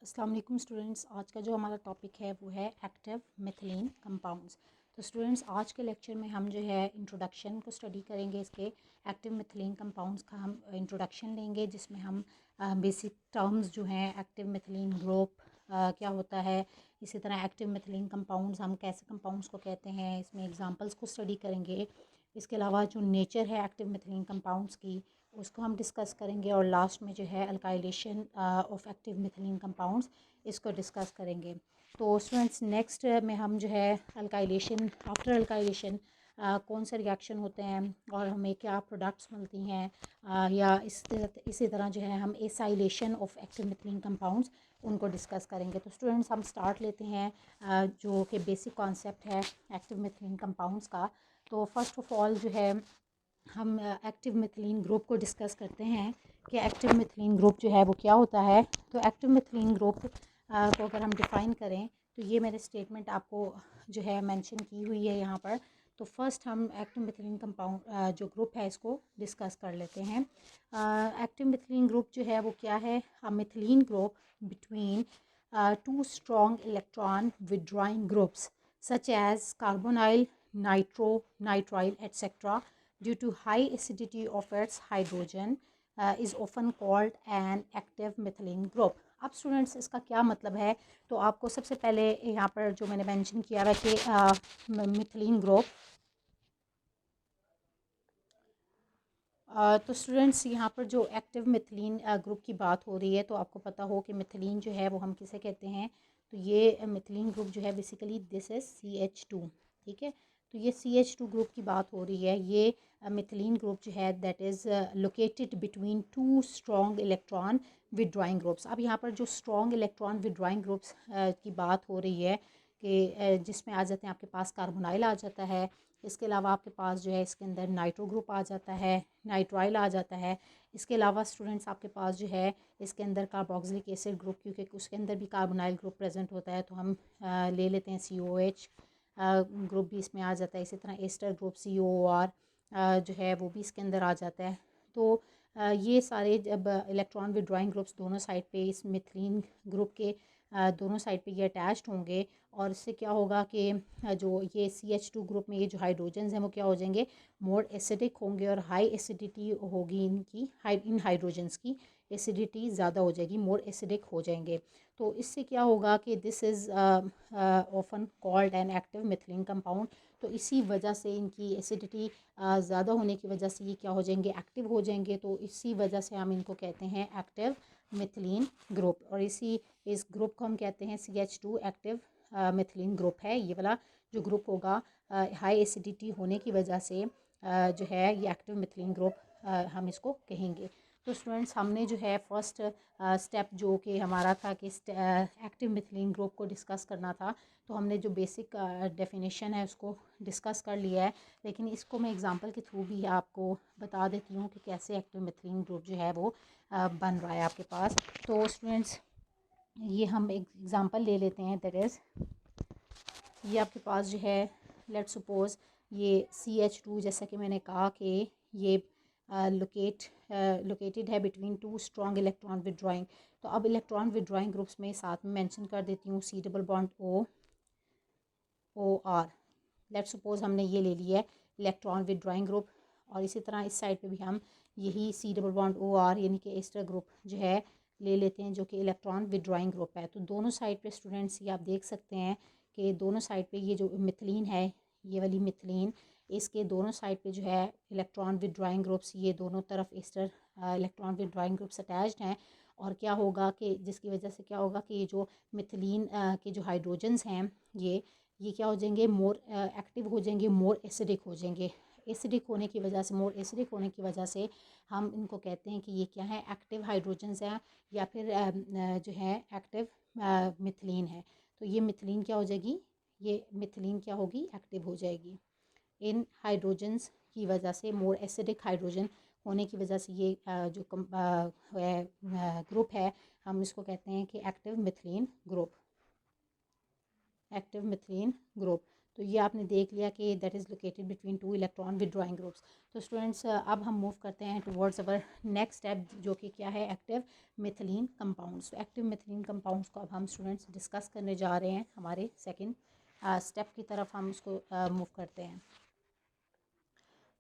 अस्सलाम वालेकुम स्टूडेंट्स। आज का जो हमारा टॉपिक है वो है एक्टिव मिथिलीन कंपाउंड्स। तो स्टूडेंट्स आज के लेक्चर में हम जो है इंट्रोडक्शन को स्टडी करेंगे। इसके एक्टिव मिथिलीन कंपाउंड्स का हम इंट्रोडक्शन लेंगे, जिसमें हम बेसिक टर्म्स जो हैं एक्टिव मिथिलीन ग्रुप क्या होता है, इसी तरह एक्टिव मिथिलीन कंपाउंड्स हम कैसे कंपाउंड्स को कहते हैं, इसमें एग्जांपल्स को स्टडी करेंगे। इसके अलावा जो नेचर है एक्टिव मिथिलीन कंपाउंड्स की उसको हम डिस्कस करेंगे, और लास्ट में जो है alkylation of active methylene compounds इसको डिस्कस करेंगे। तो स्टूडेंट्स नेक्स्ट में हम जो है अल्काइलेशन, आफ्टर अल्काइलेशन कौन से रिएक्शन होते हैं और हमें क्या प्रोडक्ट्स मिलती हैं, या इसी तरह जो है हम acylation of active methylene compounds उनको डिस्कस करेंगे। तो स्टूडेंट्स हम स्टार्ट लेते हैं जो कि बेसिक कॉन्सेप्ट है एक्टिव मिथिलीन कंपाउंड्स का। तो फर्स्ट ऑफ ऑल जो है हम एक्टिव मिथिलीन ग्रुप को डिस्कस करते हैं कि एक्टिव मिथिलीन ग्रुप जो है वो क्या होता है। तो एक्टिव मिथिलीन ग्रुप को अगर हम डिफ़ाइन करें तो ये मेरे स्टेटमेंट आपको जो है मेंशन की हुई है यहाँ पर। तो फर्स्ट हम एक्टिव मिथिलीन कंपाउंड जो ग्रुप है इसको डिस्कस कर लेते हैं। एक्टिव मिथिलीन ग्रुप जो है वो क्या है? A methylene group between two strong electron withdrawing groups such as carbonyl, nitro, nitrile et cetera due to high acidity of its hydrogen is often called an active methylene group। अब students इसका क्या मतलब है? तो आपको सबसे पहले यहाँ पर जो मैंने मेंशन किया है कि मिथिलीन ग्रुप, तो स्टूडेंट्स यहाँ पर जो एक्टिव मिथिलीन ग्रुप की बात हो रही है, तो आपको पता हो कि मिथिलीन जो है वो हम किसे कहते हैं। तो ये मिथिलीन ग्रुप जो है बेसिकली दिस इज़ CH2। ठीक है, तो ये CH2 ग्रुप की बात हो रही है। ये मिथिलीन ग्रुप जो है that is located between two strong electron withdrawing groups. अब यहाँ पर जो स्ट्रॉन्ग इलेक्ट्रॉन विड्रॉइंग ग्रुप्स की बात हो रही है कि जिसमें आ जाते हैं आपके पास कार्बोनाइल आ जाता है, इसके अलावा आपके पास जो है इसके अंदर नाइट्रो ग्रुप आ जाता है, नाइट्राइल आ जाता है। इसके अलावा स्टूडेंट्स आपके पास जो है इसके अंदर कार्बोक्सिलिक एसिड ग्रुप, क्योंकि उसके अंदर भी कार्बोनाइल ग्रुप प्रेजेंट होता है, तो हम ले लेते हैं COH ग्रुप भी इसमें आ जाता है। इसी तरह एस्टर ग्रुप COR जो है वो भी इसके अंदर आ जाता है। तो ये सारे जब इलेक्ट्रॉन विड्रॉइंग ग्रुप्स दोनों साइड पे इस मिथिलीन ग्रुप के दोनों साइड पे ये अटैच्ड होंगे, और इससे क्या होगा कि जो ये CH2 ग्रुप में ये जो हाइड्रोजन्स हैं वो क्या हो जाएंगे, मोर एसिडिक होंगे, और हाई एसिडिटी होगी इनकी, इन हाइड्रोजन्स की एसिडिटी ज़्यादा हो जाएगी, मोर एसिडिक हो जाएंगे। तो इससे क्या होगा कि this is often called an active methylene compound. तो इसी वजह से इनकी एसिडिटी ज़्यादा होने की वजह से ये क्या हो जाएंगे, एक्टिव हो जाएंगे। तो इसी वजह से हम इनको कहते हैं एक्टिव मिथिलीन ग्रुप, और इस ग्रुप को हम कहते हैं CH2 एक्टिव मिथिलीन ग्रुप है। ये वाला जो ग्रुप होगा हाई एसिडिटी होने की वजह से जो है ये एक्टिव मिथिलीन ग्रुप हम इसको कहेंगे। तो स्टूडेंट्स हमने जो है फर्स्ट स्टेप जो कि हमारा था कि एक्टिव मिथिलीन ग्रुप को डिस्कस करना था, तो हमने जो बेसिक डेफिनेशन है उसको डिस्कस कर लिया है। लेकिन इसको मैं एग्जांपल के थ्रू भी आपको बता देती हूँ कि कैसे एक्टिव मिथिलीन ग्रुप जो है वो बन रहा है आपके पास। तो स्टूडेंट्स ये हम एक एग्ज़ाम्पल ले लेते हैं। दैट इज़ ये आपके पास जो है, लेट सपोज़ ये CH2, जैसा कि मैंने कहा कि ये लोकेटेड है between two strong electron withdrawing. तो अब इलेक्ट्रॉन विड्रॉइंग ग्रुप्स में साथ में मेंशन कर देती हूँ C double bond OR। Late suppose हमने ये ले लिया है इलेक्ट्रॉन विड्रॉइंग ग्रुप, और इसी तरह इस साइड पे भी हम यही C डबल बॉन्ड OR यानी कि एस्टर ग्रुप जो है ले लेते हैं, जो कि इलेक्ट्रॉन विड्रॉइंग ग्रुप है। तो दोनों साइड पे स्टूडेंट्स ये आप देख सकते हैं कि दोनों साइड पे ये जो मिथिलीन है, ये वाली मिथिलीन, इसके दोनों साइड पे जो है इलेक्ट्रॉन विड्रॉइंग ग्रुप्स, ये दोनों तरफ ester electron withdrawing groups attached हैं। और क्या होगा कि जिसकी वजह से क्या होगा कि ये जो मिथिलीन के जो हाइड्रोजन्स हैं ये क्या हो जाएंगे, मोर एक्टिव हो जाएंगे, मोर एसिडिक हो जाएंगे। एसिडिक होने की वजह से, मोर एसिडिक होने की वजह से हम इनको कहते हैं कि ये क्या है, एक्टिव हाइड्रोजन्स हैं, या फिर जो है एक्टिव मिथिलीन है। तो ये मिथिलीन क्या हो जाएगी, ये मिथिलीन क्या होगी, एक्टिव हो जाएगी। इन हाइड्रोजन्स की वजह से, मोर एसिडिक हाइड्रोजन होने की वजह से ये जो ग्रुप है हम इसको कहते हैं कि active methylene group, active methylene group. तो ये आपने देख लिया कि that is located between two electron withdrawing groups. तो स्टूडेंट्स अब हम मूव करते हैं टुवर्ड्स अवर नेक्स्ट स्टेप, जो कि क्या है, active methylene compounds. Active methylene compounds को अब हम स्टूडेंट्स डिस्कस करने जा रहे हैं। हमारे सेकेंड स्टेप की तरफ हम उसको मूव करते हैं।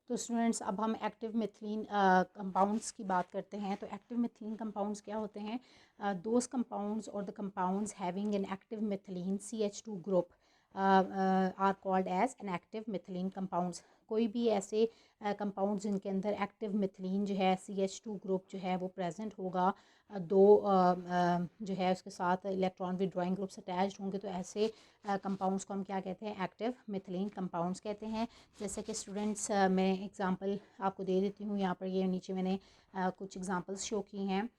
तो स्टूडेंट्स अब हम एक्टिव मिथिलीन कंपाउंड्स की बात करते हैं। तो एक्टिव मिथिलीन कंपाउंड्स क्या होते हैं? दोज कंपाउंड्स और the compounds having an active methylene CH2 group are called as an active methylene compounds. कोई भी ऐसे कंपाउंड्स जिनके अंदर एक्टिव मिथिलीन जो है CH2 ग्रुप जो है वो प्रेजेंट होगा, दो जो है उसके साथ इलेक्ट्रॉन विदड्रॉइंग ग्रुप्स अटैच्ड होंगे, तो ऐसे कंपाउंड्स को हम क्या कहते हैं? एक्टिव मिथिलीन कंपाउंड्स कहते हैं। जैसे कि स्टूडेंट्स मैं एग्ज़ाम्पल आपको दे देती हूँ। यहाँ पर ये नीचे मैंने कुछ एग्ज़ाम्पल्स शो की हैं।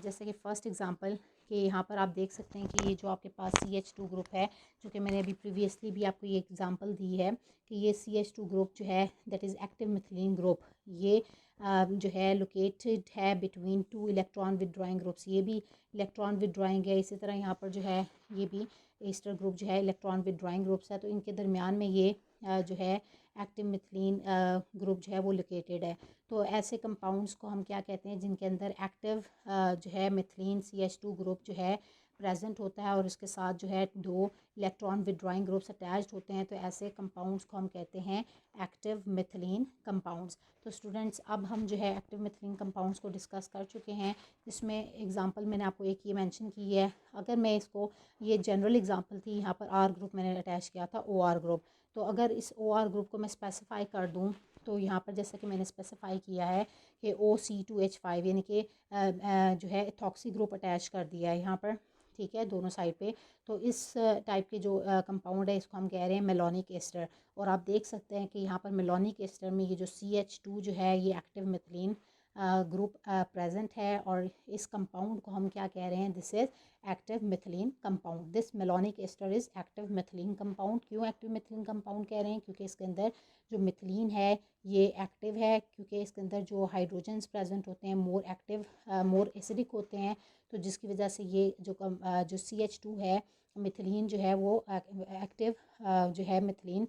जैसे कि फ़र्स्ट एग्ज़ाम्पल कि यहाँ पर आप देख सकते हैं कि ये जो आपके पास CH2 ग्रुप है, जो कि मैंने अभी प्रीवियसली भी आपको ये एग्ज़ाम्पल दी है कि ये CH2 ग्रुप जो है that is active methylene group, ये जो है लोकेटेड है between two electron withdrawing groups. ये भी इलेक्ट्रॉन विदड्रॉइंग है। इसी तरह यहाँ पर जो है ये भी ईस्टर ग्रुप जो है इलेक्ट्रॉन विदड्रॉइंग ग्रुप्स है। तो इनके दरमियान में ये जो है एक्टिव मिथिलीन ग्रुप जो है वो लोकेटेड है। तो ऐसे कंपाउंड्स को हम क्या कहते हैं? जिनके अंदर एक्टिव जो है मिथिलीन CH2 ग्रुप जो है प्रेजेंट होता है और उसके साथ जो है दो इलेक्ट्रॉन विदड्रॉइंग ग्रुप्स अटैच्ड होते हैं, तो ऐसे कंपाउंड्स को हम कहते हैं एक्टिव मिथिलीन कंपाउंड्स। तो स्टूडेंट्स अब हम जो है एक्टिव मिथिलीन कंपाउंड्स को डिस्कस कर चुके हैं, जिसमें एग्जांपल मैंने आपको एक ये मेंशन की है। अगर मैं इसको, ये जनरल एग्जांपल थी, यहाँ पर R ग्रुप मैंने अटैच किया था, OR ग्रुप। तो अगर इस OR ग्रुप को मैं स्पेसिफाई कर दूँ, तो यहाँ पर जैसा कि मैंने स्पेसिफाई किया है कि OC2H5 यानी कि जो है इथॉक्सी ग्रुप अटैच कर दिया है यहाँ पर, ठीक है, दोनों साइड पे। तो इस टाइप के जो कंपाउंड है इसको हम कह रहे हैं मेलोनिक एस्टर। और आप देख सकते हैं कि यहाँ पर मेलोनिक एस्टर में ये जो CH2 जो है ये एक्टिव मिथिलीन ग्रुप प्रेजेंट है, और इस कंपाउंड को हम क्या कह रहे हैं? This is active methylene compound. This malonic ester is active methylene compound. क्यों एक्टिव मिथिलीन कंपाउंड कह रहे हैं? क्योंकि इसके अंदर जो मिथिलीन है ये एक्टिव है, क्योंकि इसके अंदर जो हाइड्रोजन्स प्रेजेंट होते हैं मोर एक्टिव, मोर एसिडिक होते हैं। तो जिसकी वजह से ये जो CH2 है मिथिलीन जो है वो एक्टिव जो है मिथिलीन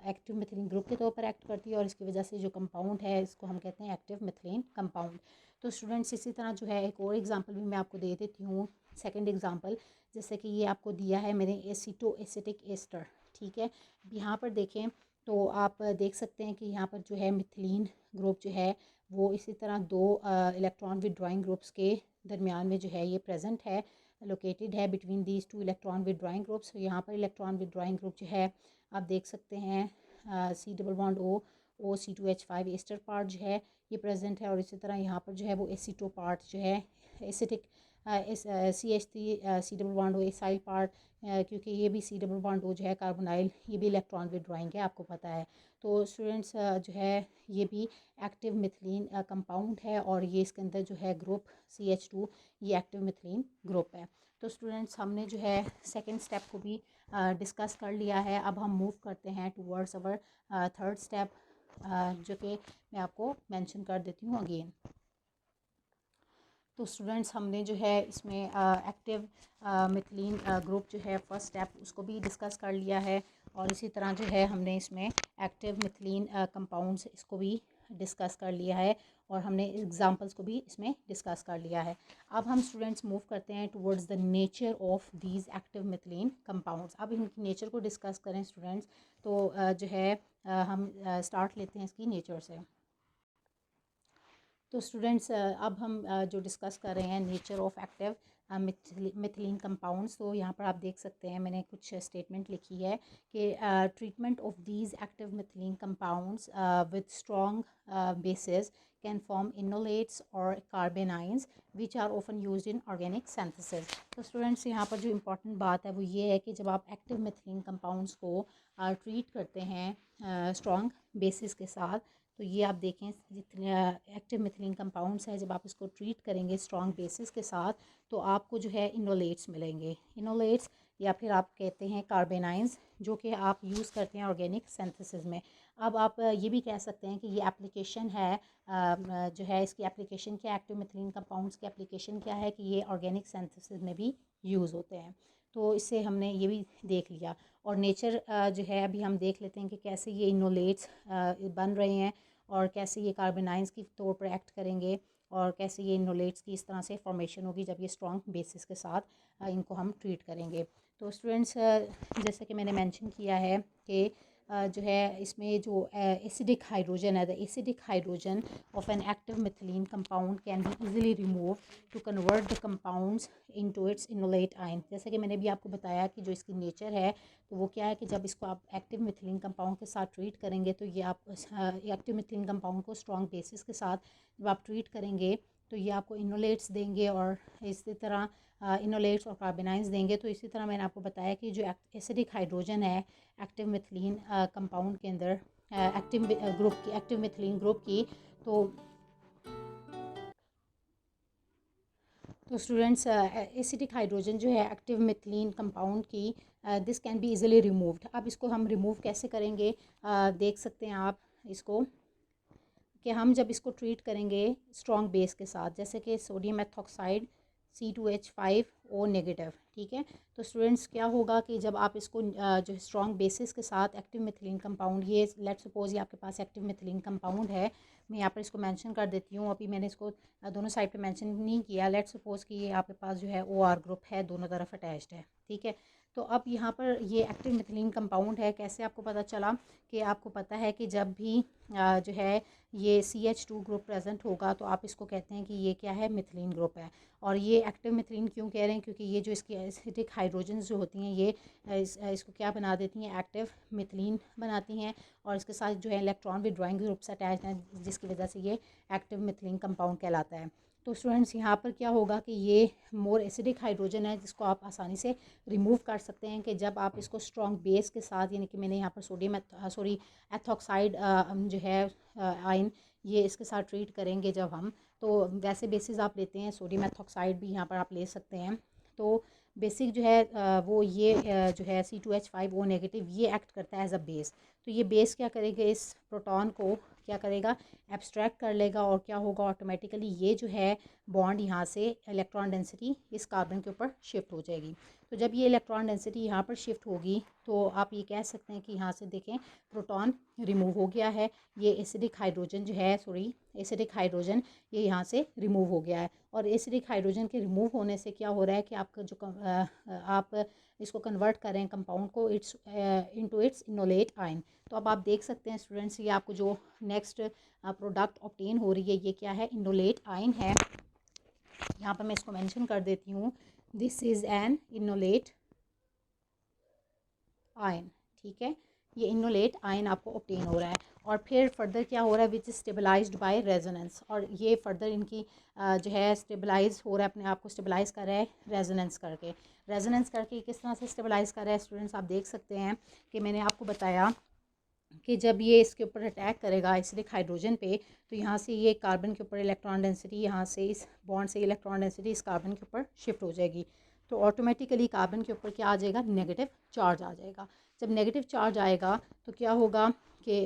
एक्टिव मिथिलीन ग्रुप के तौर पर एक्ट करती है, और इसकी वजह से जो कंपाउंड है इसको हम कहते हैं एक्टिव मिथिलीन कंपाउंड। तो स्टूडेंट्स इसी तरह जो है एक और एग्जांपल भी मैं आपको दे देती हूँ, सेकंड एग्जांपल। जैसे कि ये आपको दिया है मैंने एसीटो एसिटिक एस्टर, ठीक है। यहाँ पर देखें तो आप देख सकते हैं कि यहाँ पर जो है मिथिलीन ग्रुप जो है वो इसी तरह दो इलेक्ट्रॉन विदड्रॉइंग ग्रुप्स के दरमियान में जो है ये प्रेजेंट है, लोकेटेड है between these two electron withdrawing groups. यहाँ पर इलेक्ट्रॉन विदड्रॉइंग ग्रुप जो है आप देख सकते हैं C++O एस्टर पार्ट जो है ये प्रेजेंट है, और इसी तरह यहाँ पर जो है वो एसीटो पार्ट जो है acetic CH3 C++O acyl part, क्योंकि ये भी C++O जो है कार्बोनाइल, ये भी इलेक्ट्रॉन विदड्रॉइंग है, आपको पता है। तो स्टूडेंट्स जो है ये भी एक्टिव मिथिलीन कंपाउंड है, और ये इसके अंदर जो है ग्रुप CH2 ये एक्टिव मिथिलीन ग्रुप है। तो स्टूडेंट्स हमने जो है सेकेंड स्टेप को भी डिस्कस कर लिया है। अब हम मूव करते हैं टूवर्ड्स अवर थर्ड स्टेप, जो कि मैं आपको मेंशन कर देती हूँ अगेन। तो स्टूडेंट्स हमने जो है इसमें एक्टिव मिथिलीन ग्रुप जो है फर्स्ट स्टेप उसको भी डिस्कस कर लिया है, और इसी तरह जो है हमने इसमें एक्टिव मिथिलीन कंपाउंड्स इसको भी डिस्कस कर लिया है, और हमने एग्जांपल्स को भी इसमें डिस्कस कर लिया है। अब हम स्टूडेंट्स मूव करते हैं towards the nature of these active methylene compounds. अब इनकी नेचर को डिस्कस करें स्टूडेंट्स, तो जो है हम स्टार्ट लेते हैं इसकी नेचर से। तो स्टूडेंट्स अब हम जो डिस्कस कर रहे हैं nature of active methylene compounds. तो यहाँ पर आप देख सकते हैं मैंने कुछ स्टेटमेंट लिखी है कि treatment of these active methylene compounds with strong bases can form enolates और carbanions which are often used in organic synthesis. तो स्टूडेंट्स यहाँ पर जो इम्पोर्टेंट बात है वो ये है कि जब आप एक्टिव मिथिलीन कंपाउंड्स को ट्रीट करते हैं स्ट्रॉन्ग बेसिस के साथ, तो ये आप देखें जितने एक्टिव मिथिलीन कंपाउंड्स हैं, जब आप इसको ट्रीट करेंगे स्ट्रॉन्ग बेसिस के साथ, तो आपको जो है इनोलेट्स मिलेंगे। इनोलेट्स या फिर आप कहते हैं कार्बेनाइंस, जो कि आप यूज़ करते हैं ऑर्गेनिक सिंथेसिस में। अब आप ये भी कह सकते हैं कि ये एप्लीकेशन है, जो है इसकी एप्लीकेशन क्या, एक्टिव मिथिलीन कंपाउंड्स की एप्लीकेशन क्या है कि ये ऑर्गेनिक सिंथेसिस में भी यूज़ होते हैं। तो इससे हमने ये भी देख लिया। और नेचर जो है अभी हम देख लेते हैं कि कैसे ये इनोलेट्स बन रहे हैं और कैसे ये कार्बोनाइंस की तौर पर एक्ट करेंगे और कैसे ये इनोलेट्स की इस तरह से फॉर्मेशन होगी जब ये स्ट्रॉन्ग बेसिस के साथ इनको हम ट्रीट करेंगे। तो स्टूडेंट्स जैसे कि मैंने मेंशन किया है कि जो है इसमें जो एसिडिक हाइड्रोजन है, the acidic hydrogen of an active methylene compound can be easily remove to convert the compounds into its enolate ion. जैसे कि मैंने भी आपको बताया कि जो इसकी नेचर है तो वो क्या है कि जब इसको आप एक्टिव मिथिलीन कंपाउंड के साथ ट्रीट करेंगे तो ये आप एक्टिव मिथिलीन कंपाउंड को स्ट्रॉन्ग बेसिस के साथ जब आप ट्रीट करेंगे तो ये आपको इनोलेट्स देंगे और इसी तरह इनोलेट्स और कार्बोनाइंस देंगे। तो इसी तरह मैंने आपको बताया कि जो एसिडिक हाइड्रोजन है एक्टिव मिथिलीन कंपाउंड के अंदर एक्टिव मिथिलीन ग्रुप की, तो स्टूडेंट्स एसिडिक हाइड्रोजन जो है एक्टिव मिथिलीन कंपाउंड की this can be easily removed. अब इसको हम रिमूव कैसे करेंगे, देख सकते हैं आप इसको कि हम जब इसको ट्रीट करेंगे स्ट्रॉन्ग बेस के साथ, जैसे कि सोडियम एथॉक्साइड C2H5O नेगेटिव, ठीक है। तो स्टूडेंट्स क्या होगा कि जब आप इसको जो स्ट्रॉन्ग बेसिस के साथ एक्टिव मिथिलीन कंपाउंड, ये लेट सपोज ये आपके पास एक्टिव मिथिलीन कंपाउंड है, मैं यहाँ पर इसको मेंशन कर देती हूँ, अभी मैंने इसको दोनों साइड पे मेंशन नहीं किया। लेट सपोज कि ये आपके पास जो है OR ग्रुप है, दोनों तरफ अटैच्ड है, ठीक है। तो अब यहाँ पर ये एक्टिव मिथिलीन कंपाउंड है, कैसे आपको पता चला कि आपको पता है कि जब भी जो है ये CH2 ग्रुप प्रेजेंट होगा तो आप इसको कहते हैं कि ये क्या है, मिथिलीन ग्रुप है। और ये एक्टिव मिथिलीन क्यों कह रहे हैं, क्योंकि ये जो इसकी एसिडिक हाइड्रोजन जो होती हैं ये इसको क्या बना देती हैं, एक्टिव मिथिलीन बनाती हैं और इसके साथ जो है इलेक्ट्रॉन विड्रॉइंग ग्रुप्स अटैच हैं, जिसकी वजह से ये एक्टिव मिथिलीन कंपाउंड कहलाता है। तो स्टूडेंट्स यहाँ पर क्या होगा कि ये मोर एसिडिक हाइड्रोजन है जिसको आप आसानी से रिमूव कर सकते हैं कि जब आप इसको स्ट्रॉन्ग बेस के साथ, यानी कि मैंने यहाँ पर सोडियम एथॉक्साइड जो है आयन, ये इसके साथ ट्रीट करेंगे जब हम, तो वैसे बेसिस आप लेते हैं सोडियम एथॉक्साइड भी यहाँ पर आप ले सकते हैं। तो बेसिक जो है वो ये जो है C2H5O नेगेटिव ये एक्ट करता है एज अ बेस। तो ये बेस क्या करेगा, इस प्रोटॉन को क्या करेगा, एब्स्ट्रैक्ट कर लेगा और क्या होगा, ऑटोमेटिकली ये जो है बॉन्ड यहाँ से इलेक्ट्रॉन डेंसिटी इस कार्बन के ऊपर शिफ्ट हो जाएगी। तो जब ये इलेक्ट्रॉन डेंसिटी यहाँ पर शिफ्ट होगी तो आप ये कह सकते हैं कि यहाँ से देखें प्रोटॉन रिमूव हो गया है, ये एसिडिक हाइड्रोजन जो है, एसिडिक हाइड्रोजन ये यहाँ से रिमूव हो गया है। और एसिडिक हाइड्रोजन के रिमूव होने से क्या हो रहा है कि आपका जो आप इसको कन्वर्ट करें कंपाउंड को इनटू इट्स इनोलेट आयन। तो अब आप देख सकते हैं स्टूडेंट्स, ये आपको जो नेक्स्ट प्रोडक्ट ऑब्टेन हो रही है ये क्या है, इनोलेट आयन है। यहाँ पर मैं इसको मेंशन कर देती हूँ, this is an enolate ion, ठीक है। ये इनोलेट आयन आपको ऑब्टेन हो रहा है और फिर फर्दर क्या हो रहा है, which is stabilised by resonance, और ये फर्दर इनकी जो है स्टेबलाइज हो रहा है, अपने आप को स्टेबलाइज कर रहा है रेजोनेंस करके। रेजोनेंस करके किस तरह से स्टेबलाइज कर रहा है स्टूडेंट्स, आप देख सकते हैं कि मैंने आपको बताया कि जब ये इसके ऊपर अटैक करेगा एसिडिक हाइड्रोजन पे, तो यहाँ से ये कार्बन के ऊपर इलेक्ट्रॉन डेंसिटी, यहाँ से इस बॉन्ड से इलेक्ट्रॉन डेंसिटी इस कार्बन के ऊपर शिफ्ट हो जाएगी। तो ऑटोमेटिकली कार्बन के ऊपर क्या आ जाएगा, नेगेटिव चार्ज आ जाएगा। जब नेगेटिव चार्ज आएगा तो क्या होगा कि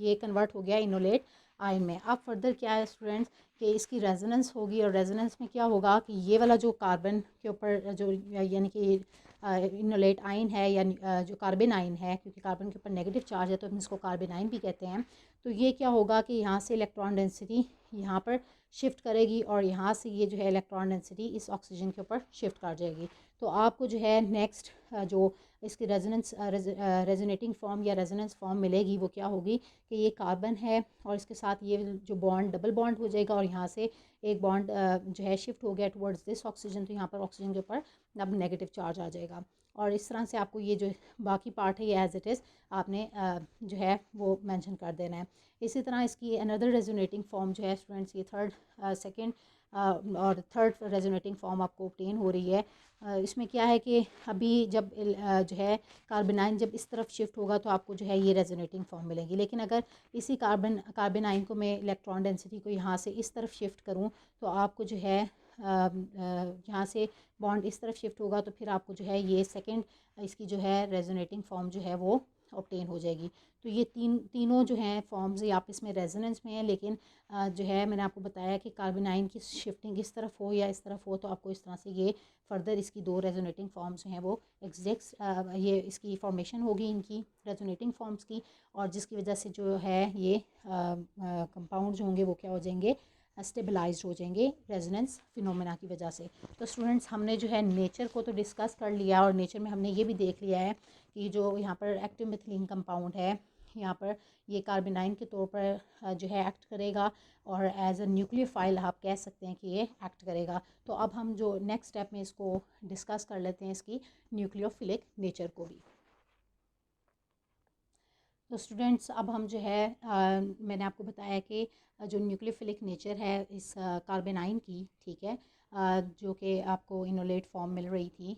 ये कन्वर्ट हो गया इनोलेट आयन में। अब फर्दर क्या है स्टूडेंट्स कि इसकी रेजोनेंस होगी और रेजोनेंस में क्या होगा कि ये वाला जो कार्बन के ऊपर जो यानी कि इनोलेट आयन है या जो कार्बन आयन है, क्योंकि कार्बन के ऊपर नेगेटिव चार्ज है तो हम इसको कार्बन आयन भी कहते हैं। तो ये क्या होगा कि यहाँ से इलेक्ट्रॉन डेंसिटी यहाँ पर शिफ्ट करेगी और यहाँ से ये जो है इलेक्ट्रॉन डेंसिटी इस ऑक्सीजन के ऊपर शिफ्ट कर जाएगी। तो आपको जो है नेक्स्ट जो इसकी रेजोनेटिंग फॉर्म या रेजोनेंस फॉर्म मिलेगी वो क्या होगी कि ये कार्बन है और इसके साथ ये जो बॉन्ड डबल बॉन्ड हो जाएगा और यहाँ से एक बॉन्ड जो है शिफ्ट हो गया टुवर्ड्स दिस ऑक्सीजन, तो यहाँ पर ऑक्सीजन के ऊपर अब नेगेटिव चार्ज आ जाएगा। और इस तरह से आपको ये जो बाकी पार्ट है ये एज इट इज़ आपने जो है वो मेंशन कर देना है। इसी तरह इसकी अनदर रेजोनेटिंग फॉर्म जो है स्टूडेंट्स, ये सेकंड और थर्ड रेजोनेटिंग फॉर्म आपको ऑब्टेन हो रही है। इसमें क्या है कि अभी जब जो है कार्बन जब इस तरफ शिफ्ट होगा तो आपको जो है ये रेजोनेटिंग फॉर्म मिलेगी। लेकिन अगर इसी कार्बन आयन को मैं इलेक्ट्रॉन डेंसिटी को यहाँ से इस तरफ शिफ्ट करूँ तो आपको जो है यहाँ से बॉन्ड इस तरफ शिफ्ट होगा तो फिर आपको जो है ये सेकंड इसकी जो है रेजोनेटिंग फॉर्म जो है वो ऑब्टेन हो जाएगी। तो ये तीनों जो हैं फॉर्म्स ये आपस में रेजोनेंस में है, लेकिन जो है मैंने आपको बताया कि कार्बोनाइन की शिफ्टिंग इस तरफ हो या इस तरफ हो तो आपको इस तरह से ये फर्दर इसकी दो रेजोनेटिंग फॉर्म्स हैं वो एग्जिस्ट, ये इसकी फॉर्मेशन होगी इनकी रेजोनेटिंग फॉर्म्स की, और जिसकी वजह से जो है ये कंपाउंड जो होंगे वो क्या हो जाएंगे, स्टेबलाइज्ड हो जाएंगे रेजोनेंस फिनोमेना की वजह से। तो स्टूडेंट्स हमने जो है नेचर को तो डिस्कस कर लिया, और नेचर में हमने ये भी देख लिया है कि जो यहाँ पर एक्टिव मिथिलीन कंपाउंड है यहाँ पर ये कार्बोनाइन के तौर पर जो है एक्ट करेगा, और एज अ न्यूक्लियोफाइल आप कह सकते हैं कि ये एक्ट करेगा। तो अब हम जो नेक्स्ट स्टेप में इसको डिस्कस कर लेते हैं इसकी न्यूक्लियोफिलिक नेचर को भी। तो स्टूडेंट्स अब हम जो है मैंने आपको बताया कि जो न्यूक्लियोफिलिक नेचर है इस कार्बोनाइन की, ठीक है, जो कि आपको इनोलेट फॉर्म मिल रही थी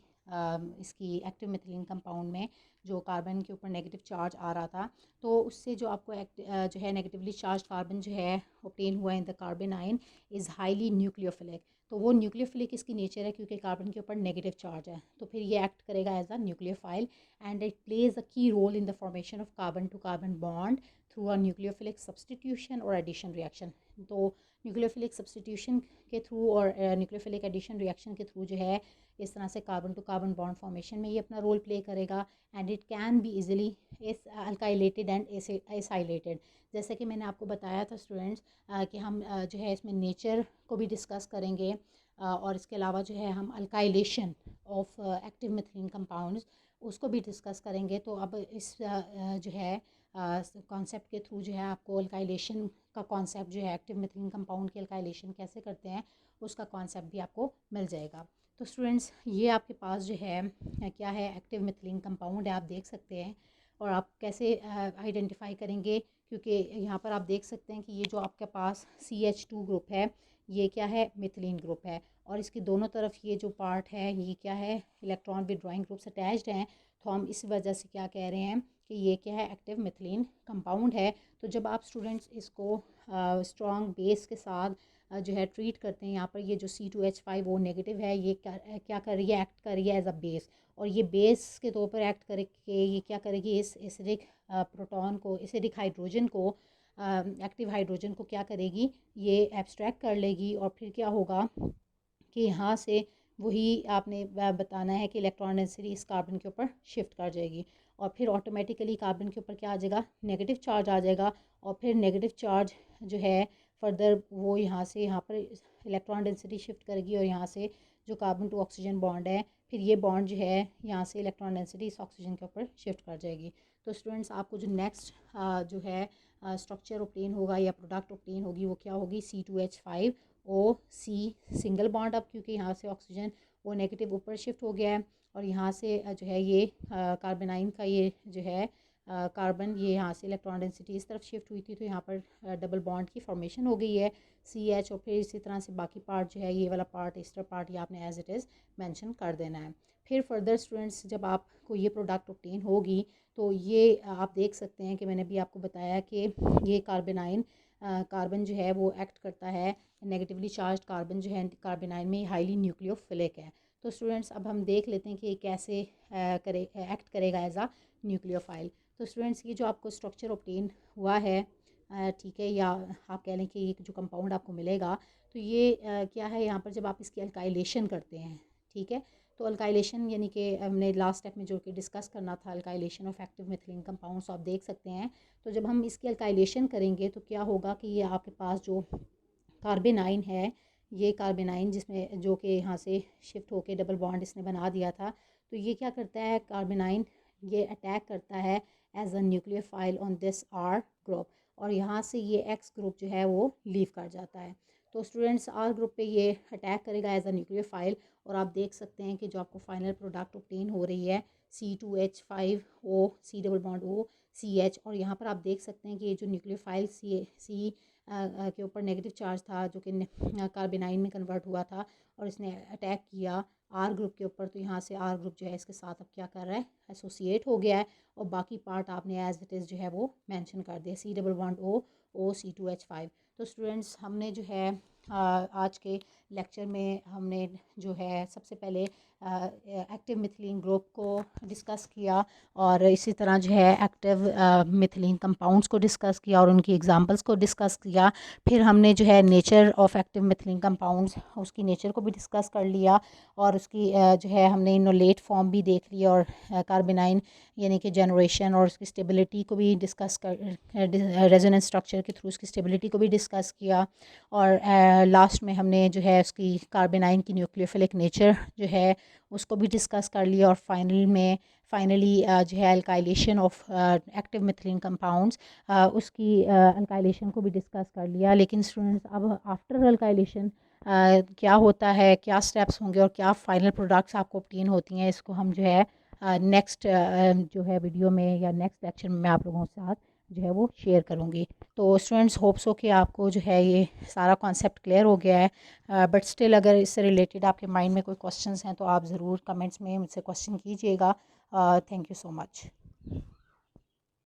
इसकी एक्टिव मिथिलीन कंपाउंड में, जो कार्बन के ऊपर नेगेटिव चार्ज आ रहा था, तो उससे जो आपको जो है नेगेटिवली चार्ज कार्बन जो है ऑब्टेन हुआ in the carbanion is highly nucleophilic. तो वो न्यूक्लियोफिलिक इसकी नेचर है क्योंकि कार्बन के ऊपर नेगेटिव चार्ज है, तो फिर ये एक्ट करेगा as a nucleophile, and it plays a key role in the formation of carbon to carbon bond through a nucleophilic substitution or addition reaction। तो न्यूक्लियोफिलिक सब्सटीट्यूशन के थ्रू और न्यूक्लियोफिलिक एडिशन रिएक्शन के through जो है इस तरह से carbon to carbon bond formation में ये अपना रोल प्ले करेगा, and it can be easily alkylated and acylated. जैसे कि मैंने आपको बताया था स्टूडेंट्स कि हम जो है इसमें नेचर को भी डिस्कस करेंगे, और इसके अलावा जो है हम alkylation of active methylene compounds उसको भी डिस्कस करेंगे। तो अब इस जो है कॉन्सेप्ट के थ्रू जो है आपको अल्काइलेशन का कॉन्सेप्ट जो है एक्टिव मिथिलीन कंपाउंड के अल्काइलेशन कैसे करते हैं उसका कॉन्सेप्ट भी आपको मिल जाएगा। तो स्टूडेंट्स ये आपके पास जो है क्या है, एक्टिव मिथिलीन कंपाउंड है, आप देख सकते हैं। और आप कैसे आइडेंटिफाई करेंगे, क्योंकि यहाँ पर आप देख सकते हैं कि ये जो आपके पास CH2 ग्रुप है ये क्या है, मिथिलीन ग्रुप है, और इसकी दोनों तरफ ये जो पार्ट है ये क्या है, इलेक्ट्रॉन विड्रॉइंग ग्रुप्स अटैच्ड हैं। तो हम इस वजह से क्या कह रहे हैं कि ये क्या है, एक्टिव मिथिलीन कंपाउंड है। तो जब आप स्टूडेंट्स इसको स्ट्रॉन्ग बेस के साथ जो है ट्रीट करते हैं, यहाँ पर ये जो C2H5 वो नेगेटिव है, ये क्या कर रही है, एक्ट कर रही है एज अ बेस, और ये बेस के तौर पर एक्ट करके ये क्या करेगी, इस एसिडिक प्रोटॉन को, एसिडिक हाइड्रोजन को, एक्टिव हाइड्रोजन को क्या करेगी, ये एब्स्ट्रैक्ट कर लेगी, और फिर क्या होगा कि यहाँ से वही आपने बताना है कि इलेक्ट्रॉन डेंसिटी इस कार्बन के ऊपर शिफ्ट कर जाएगी, और फिर ऑटोमेटिकली कार्बन के ऊपर क्या आ जाएगा, नेगेटिव चार्ज आ जाएगा, और फिर नेगेटिव चार्ज जो है फर्दर वो यहाँ से यहाँ पर इलेक्ट्रॉन डेंसिटी शिफ्ट करेगी, और यहाँ से जो कार्बन टू ऑक्सीजन बॉन्ड है फिर ये बॉन्ड जो है यहाँ से इलेक्ट्रॉन डेंसिटी इस ऑक्सीजन के ऊपर शिफ्ट कर जाएगी। तो स्टूडेंट्स आपको जो नेक्स्ट जो है स्ट्रक्चर ऑब्टेन होगा या प्रोडक्ट ऑब्टेन होगी वो क्या होगी, C2H5O, C सिंगल बॉन्ड, अब क्योंकि यहाँ से ऑक्सीजन वो नेगेटिव ऊपर शिफ्ट हो गया है, और यहाँ से जो है ये कार्बोनाइन का ये जो है कार्बन ये यहाँ से इलेक्ट्रॉन डेंसिटी इस तरफ शिफ्ट हुई थी, तो यहाँ पर डबल बॉन्ड की फॉर्मेशन हो गई है CH, और फिर इसी तरह से बाकी पार्ट जो है ये वाला पार्ट ईस्टर पार्ट ये आपने एज इट इज़ मेंशन कर देना है। फिर फर्दर स्टूडेंट्स जब आपको ये प्रोडक्ट ऑब्टेन होगी तो ये आप देख सकते हैं कि मैंने भी आपको बताया कि ये कार्बोनाइन कार्बन जो है वो एक्ट करता है, नेगेटिवली चार्ज कार्बन जो है कार्बोनाइन में हाईली न्यूक्लियोफिलिक है। तो स्टूडेंट्स अब हम देख लेते हैं कि कैसे एक्ट करेगा एज आ न्यूक्लियोफाइल। तो स्टूडेंट्स ये जो आपको स्ट्रक्चर ऑब्टेन हुआ है, ठीक है, या आप कह लें कि ये जो कंपाउंड आपको मिलेगा तो ये क्या है, यहाँ पर जब आप इसकी अल्काइलेशन करते हैं, ठीक है, तो अल्काइलेशन यानी कि हमने लास्ट स्टेप में जो कि डिस्कस करना था alkylation of active methylene compounds, आप देख सकते हैं। तो जब हम इसकी अल्काइलेशन करेंगे तो क्या होगा कि ये आपके पास जो कार्बोनाइन है, ये कार्बोनाइन जिसमें जो कि यहाँ से शिफ्ट होके डबल बॉन्ड इसने बना दिया था, तो ये क्या करता है कार्बोनाइन, ये अटैक करता है as a nucleophile on this R group, और यहाँ से ये X ग्रुप जो है वो लीव कर जाता है। तो स्टूडेंट्स R ग्रुप पे ये अटैक करेगा एज अ न्यूक्लियोफाइल, और आप देख सकते हैं कि जो आपको फाइनल प्रोडक्ट ऑब्टेन हो रही है C2H5O, C double bond O, CH, और यहाँ पर आप देख सकते हैं कि ये जो न्यूक्लियोफाइल C के ऊपर नेगेटिव चार्ज था जो कि कार्बोनाइन में कन्वर्ट हुआ था, और इसने अटैक किया R ग्रुप के ऊपर, तो यहाँ से R ग्रुप जो है इसके साथ अब क्या कर रहा है, एसोसिएट हो गया है, और बाकी पार्ट आपने एज इट इज़ जो है वो मेंशन कर दिया C double bond O C2H5। तो स्टूडेंट्स हमने जो है आज के लेक्चर में हमने जो है सबसे पहले एक्टिव मिथिलीन ग्रुप को डिस्कस किया और इसी तरह जो है एक्टिव मिथिलीन कंपाउंड्स को डिस्कस किया और उनकी एग्जांपल्स को डिस्कस किया। फिर हमने जो है nature of active methylene compounds, उसकी नेचर को भी डिस्कस कर लिया और उसकी जो है हमने इनोलेट फॉर्म भी देख लिया और कार्बेनाइन यानी कि जनरेशन और उसकी स्टेबिलिटी को भी डिस्कस कर, रेजोनेंस स्ट्रक्चर के थ्रू उसकी स्टेबिलिटी को भी डिस्कस किया। और लास्ट में हमने जो है उसकी कार्बेनाइन की न्यूक्लियोफिलिक नेचर जो है उसको भी डिस्कस कर लिया और फाइनली जो है alkylation of active methylene compounds, उसकी अल्काइलेशन को भी डिस्कस कर लिया। लेकिन स्टूडेंट्स, अब आफ्टर अल्काइलेशन क्या होता है, क्या स्टेप्स होंगे और क्या फाइनल प्रोडक्ट्स आपको ऑब्टेन होती हैं, इसको हम जो है नेक्स्ट जो है वीडियो में या नेक्स्ट लेक्चर में मैं आप लोगों के साथ जो है वो शेयर करूँगी। तो स्टूडेंट्स, होप्स हो कि आपको जो है ये सारा कॉन्सेप्ट क्लियर हो गया है। बट स्टिल अगर इससे रिलेटेड आपके माइंड में कोई क्वेश्चंस हैं तो आप ज़रूर कमेंट्स में मुझसे क्वेश्चन कीजिएगा। Thank you so much.